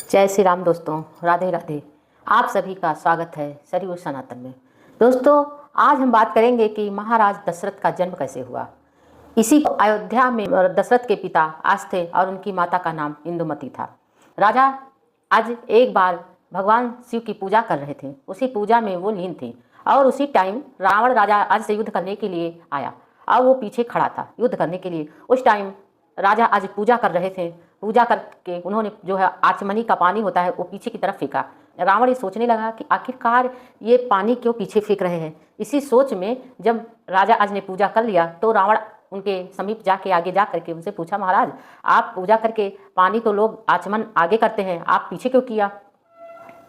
जय श्री राम दोस्तों, राधे राधे। आप सभी का स्वागत है सरयू सनातन में। दोस्तों, आज हम बात करेंगे कि महाराज दशरथ का जन्म कैसे हुआ। इसी अयोध्या में दशरथ के पिता आज थे और उनकी माता का नाम इंदुमती था। राजा आज एक बार भगवान शिव की पूजा कर रहे थे। उसी पूजा में वो लीन थे और उसी टाइम रावण राजा आज से युद्ध करने के लिए आया और वो पीछे खड़ा था युद्ध करने के लिए। उस टाइम राजा आज पूजा कर रहे थे। पूजा करके उन्होंने जो है आचमनी का पानी होता है वो पीछे की तरफ फेंका। रावण ये सोचने लगा कि आखिरकार ये पानी क्यों पीछे फेंक रहे हैं। इसी सोच में जब राजा आज ने पूजा कर लिया तो रावण उनके समीप जाके आगे जा करके उनसे पूछा, महाराज आप पूजा करके पानी तो लोग आचमन आगे करते हैं, आप पीछे क्यों किया।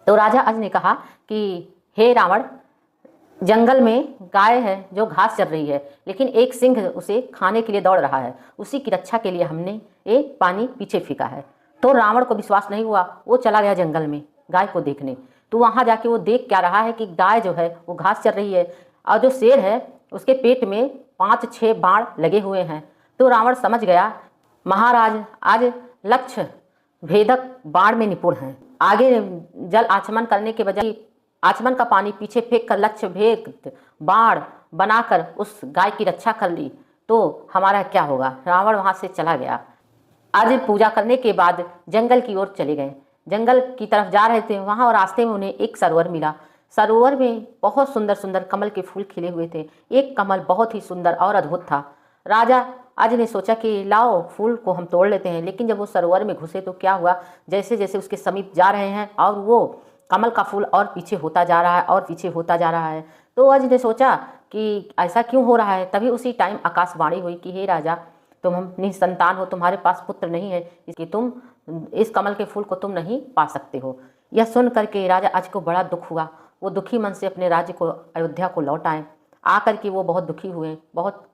तो राजा आज ने कहा कि हे रावण, जंगल में गाय है जो घास चर रही है, लेकिन एक सिंह उसे खाने के लिए दौड़ रहा है। उसी की रक्षा के लिए हमने ये पानी पीछे फेंका है। तो रावण को विश्वास नहीं हुआ, वो चला गया जंगल में गाय को देखने। तो वहाँ जाके वो देख क्या रहा है कि गाय जो है वो घास चर रही है और जो शेर है उसके पेट में 5-6 बाण लगे हुए हैं। तो रावण समझ गया महाराज आज लक्ष्य भेदक बाण में निपुण हैं। आगे जल आचमन करने के बजाय आचमन का पानी पीछे फेंक कर लक्ष्य भेद बाण बनाकर उस गाय की रक्षा कर ली तो हमारा क्या होगा। रावण वहाँ से चला गया। आज पूजा करने के बाद जंगल की ओर चले गए। जंगल की तरफ जा रहे थे, वहाँ और रास्ते में उन्हें एक सरोवर मिला। सरोवर में बहुत सुंदर सुंदर कमल के फूल खिले हुए थे। एक कमल बहुत ही सुंदर और अद्भुत था। राजा आज ने सोचा कि लाओ फूल को हम तोड़ लेते हैं, लेकिन जब वो सरोवर में घुसे तो क्या हुआ, जैसे जैसे उसके समीप जा रहे हैं और वो कमल का फूल और पीछे होता जा रहा है और पीछे होता जा रहा है। तो आज ने सोचा कि ऐसा क्यों हो रहा है। तभी उसी टाइम आकाशवाणी हुई कि हे राजा, तुम हम निसंतान हो, तुम्हारे पास पुत्र नहीं है, इसलिए तुम इस कमल के फूल को तुम नहीं पा सकते हो। यह सुन करके राजा आज को बड़ा दुख हुआ। वो दुखी मन से अपने राज्य को अयोध्या को लौट आए। आकर के वो बहुत दुखी हुए, बहुत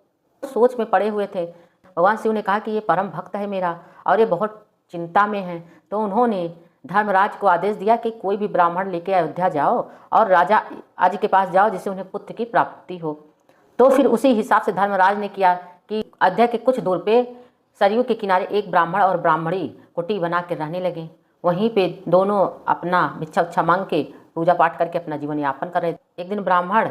सोच में पड़े हुए थे। भगवान शिव ने कहा कि ये परम भक्त है मेरा और ये बहुत चिंता में है। तो उन्होंने धर्मराज को आदेश दिया कि कोई भी ब्राह्मण लेके अयोध्या जाओ और राजा आज के पास जाओ जिससे उन्हें पुत्र की प्राप्ति हो। तो फिर उसी हिसाब से धर्मराज ने किया कि अयोध्या के कुछ दूर पे सरयू के किनारे एक ब्राह्मण और ब्राह्मणी कुटी बना के रहने लगे। वहीं पे दोनों अपना भिक्षा उच्छा मांग के पूजा पाठ करके अपना जीवन यापन कर रहे थे। एक दिन ब्राह्मण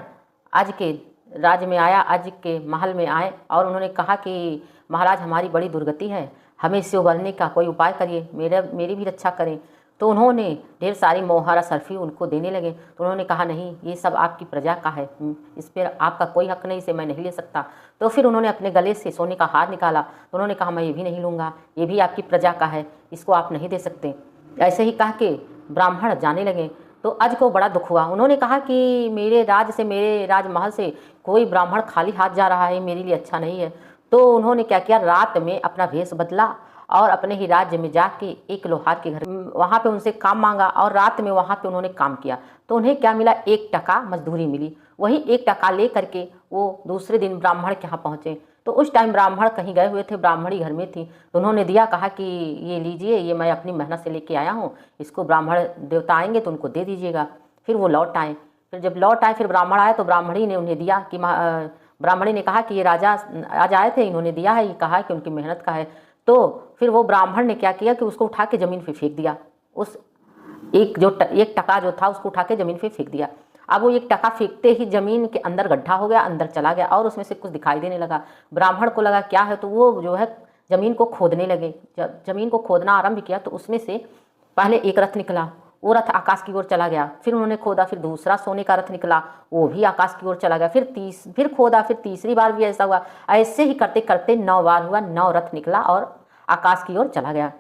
आज के राज्य में आया, आज के महल में आए और उन्होंने कहा कि महाराज हमारी बड़ी दुर्गति है, हमें इससे उबरने का कोई उपाय करिए, मेरी भी रक्षा करें। तो उन्होंने ढेर सारी मोहरा सरफी उनको देने लगे। तो उन्होंने कहा नहीं, ये सब आपकी प्रजा का है, इस पर आपका कोई हक नहीं, इसे मैं नहीं ले सकता। तो फिर उन्होंने अपने गले से सोने का हार निकाला। तो उन्होंने कहा मैं ये भी नहीं लूँगा, ये भी आपकी प्रजा का है, इसको आप नहीं दे सकते। ऐसे ही कह के ब्राह्मण जाने लगे। तो आज को बड़ा दुख हुआ। उन्होंने कहा कि मेरे राजमहल से कोई ब्राह्मण खाली हाथ जा रहा है, मेरे लिए अच्छा नहीं है। तो उन्होंने क्या किया, रात में अपना भेष बदला और अपने ही राज्य में जाके एक लोहार के घर वहाँ पे उनसे काम मांगा और रात में वहाँ पे उन्होंने काम किया। तो उन्हें क्या मिला, 1 टका मजदूरी मिली। वही 1 टका ले करके वो दूसरे दिन ब्राह्मण के यहाँ पहुँचे। तो उस टाइम ब्राह्मण कहीं गए हुए थे, ब्राह्मणी घर में थी। तो उन्होंने दिया, कहा कि ये लीजिए, ये मैं अपनी मेहनत से लेके आया हूँ, इसको ब्राह्मण देवता आएंगे तो उनको दे दीजिएगा। फिर वो लौट आए। फिर जब लौट आए फिर ब्राह्मण आए तो ब्राह्मणी ने उन्हें दिया कि ब्राह्मणी ने कहा कि ये राजा आज आए थे, इन्होंने दिया है, ये कहा कि उनकी मेहनत का है। तो फिर वो ब्राह्मण ने क्या किया कि उसको उठा के ज़मीन पे फेंक दिया। उस 1 टका जो था उसको उठा के ज़मीन पे फेंक दिया। अब वो 1 टका फेंकते ही ज़मीन के अंदर गड्ढा हो गया, अंदर चला गया और उसमें से कुछ दिखाई देने लगा। ब्राह्मण को लगा क्या है, तो वो जो है ज़मीन को खोदने लगे। जब ज़मीन को खोदना आरंभ किया तो उसमें से पहले एक रथ निकला, वो रथ आकाश की ओर चला गया। फिर उन्होंने खोदा, फिर दूसरा सोने का रथ निकला, वो भी आकाश की ओर चला गया। फिर खोदा, फिर तीसरी बार भी ऐसा हुआ। ऐसे ही करते करते 9 बार हुआ, 9 रथ निकला और आकाश की ओर चला गया।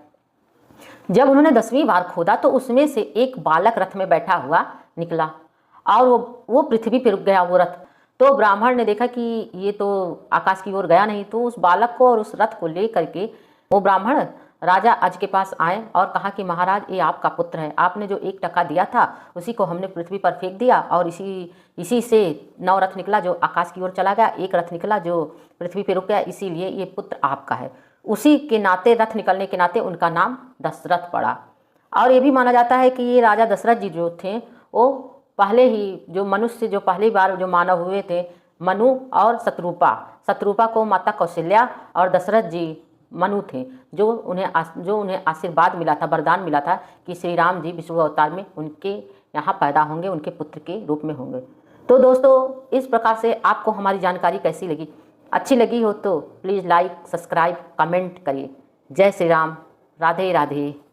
जब उन्होंने 10वीं बार खोदा तो उसमें से एक बालक रथ में बैठा हुआ निकला और वो पृथ्वी पर रुक गया वो रथ। तो ब्राह्मण ने देखा कि ये तो आकाश की ओर गया नहीं। तो उस बालक को और उस रथ को ले करके वो ब्राह्मण राजा आज के पास आए और कहा कि महाराज ये आपका पुत्र है, आपने जो 1 टका दिया था उसी को हमने पृथ्वी पर फेंक दिया और इसी से 9 रथ निकला जो आकाश की ओर चला गया, 1 रथ निकला जो पृथ्वी पर रुक गया, इसीलिए ये पुत्र आपका है। उसी के नाते, रथ निकलने के नाते उनका नाम दशरथ पड़ा। और ये भी माना जाता है कि ये राजा दशरथ जी जो थे वो पहले ही जो मनुष्य जो पहली बार जो मानव हुए थे, मनु और शत्रुपा को माता कौशल्या और दशरथ जी मनु थे, जो उन्हें आशीर्वाद मिला था, वरदान मिला था कि श्री राम जी विष्णु अवतार में उनके यहाँ पैदा होंगे, उनके पुत्र के रूप में होंगे। तो दोस्तों, इस प्रकार से आपको हमारी जानकारी कैसी लगी? अच्छी लगी हो तो प्लीज़ लाइक, सब्सक्राइब, कमेंट करिए। जय श्री राम, राधे राधे।